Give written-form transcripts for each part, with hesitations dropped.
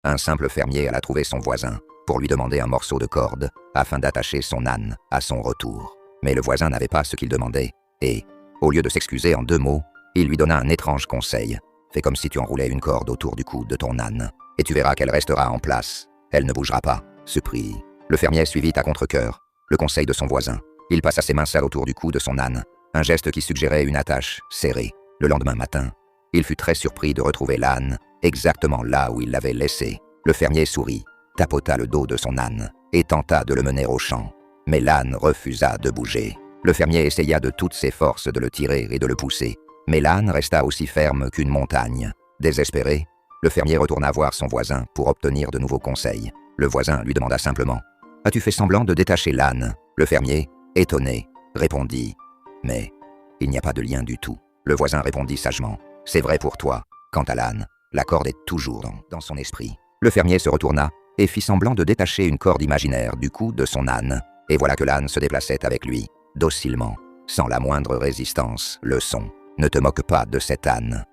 Un simple fermier alla trouver son voisin pour lui demander un morceau de corde afin d'attacher son âne à son retour. Mais le voisin n'avait pas ce qu'il demandait et, au lieu de s'excuser en 2 mots, il lui donna un étrange conseil. Fais comme si tu enroulais une corde autour du cou de ton âne et tu verras qu'elle restera en place. Elle ne bougera pas. Surpris, le fermier suivit à contre-cœur le conseil de son voisin. Il passa ses mains sales autour du cou de son âne, un geste qui suggérait une attache serrée. Le lendemain matin, il fut très surpris de retrouver l'âne exactement là où il l'avait laissé. Le fermier sourit, tapota le dos de son âne et tenta de le mener au champ. Mais l'âne refusa de bouger. Le fermier essaya de toutes ses forces de le tirer et de le pousser, mais l'âne resta aussi ferme qu'une montagne. Désespéré, le fermier retourna voir son voisin pour obtenir de nouveaux conseils. Le voisin lui demanda simplement « As-tu fait semblant de détacher l'âne ?» Le fermier, étonné, répondit « Mais il n'y a pas de lien du tout. » Le voisin répondit sagement « C'est vrai pour toi. Quant à l'âne, la corde est toujours dans son esprit. » Le fermier se retourna et fit semblant de détacher une corde imaginaire du cou de son âne. Et voilà que l'âne se déplaçait avec lui, docilement, sans la moindre résistance. Leçon: ne te moque pas de cet âne.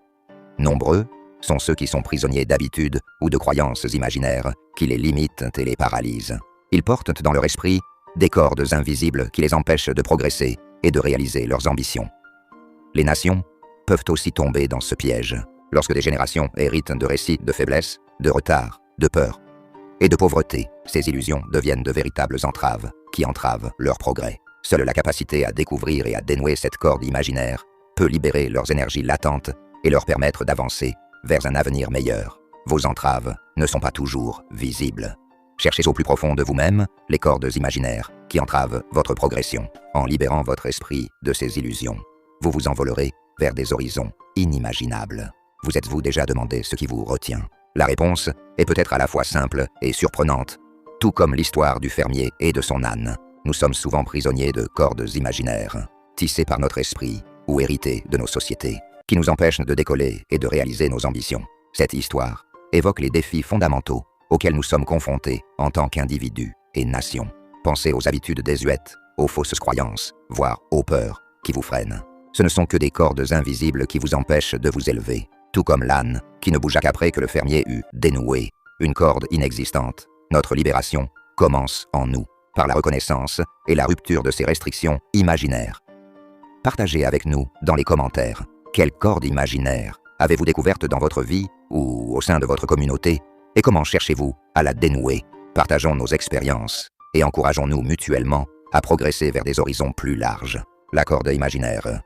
Nombreux sont ceux qui sont prisonniers d'habitudes ou de croyances imaginaires qui les limitent et les paralysent. Ils portent dans leur esprit des cordes invisibles qui les empêchent de progresser et de réaliser leurs ambitions. Les nations peuvent aussi tomber dans ce piège lorsque des générations héritent de récits de faiblesse, de retard, de peur et de pauvreté. Ces illusions deviennent de véritables entraves qui entravent leur progrès. Seule la capacité à découvrir et à dénouer cette corde imaginaire peut libérer leurs énergies latentes et leur permettre d'avancer vers un avenir meilleur. Vos entraves ne sont pas toujours visibles. Cherchez au plus profond de vous-même les cordes imaginaires qui entravent votre progression. En libérant votre esprit de ces illusions, vous vous envolerez vers des horizons inimaginables. Vous êtes-vous déjà demandé ce qui vous retient? La réponse est peut-être à la fois simple et surprenante. Tout comme l'histoire du fermier et de son âne, nous sommes souvent prisonniers de cordes imaginaires, tissées par notre esprit ou héritées de nos sociétés, qui nous empêchent de décoller et de réaliser nos ambitions. Cette histoire évoque les défis fondamentaux auxquels nous sommes confrontés en tant qu'individus et nations. Pensez aux habitudes désuètes, aux fausses croyances, voire aux peurs qui vous freinent. Ce ne sont que des cordes invisibles qui vous empêchent de vous élever, tout comme l'âne qui ne bougea qu'après que le fermier eut dénoué une corde inexistante. Notre libération commence en nous, par la reconnaissance et la rupture de ces restrictions imaginaires. Partagez avec nous dans les commentaires quelle corde imaginaire avez-vous découverte dans votre vie ou au sein de votre communauté et comment cherchez-vous à la dénouer. Partageons nos expériences et encourageons-nous mutuellement à progresser vers des horizons plus larges. La corde imaginaire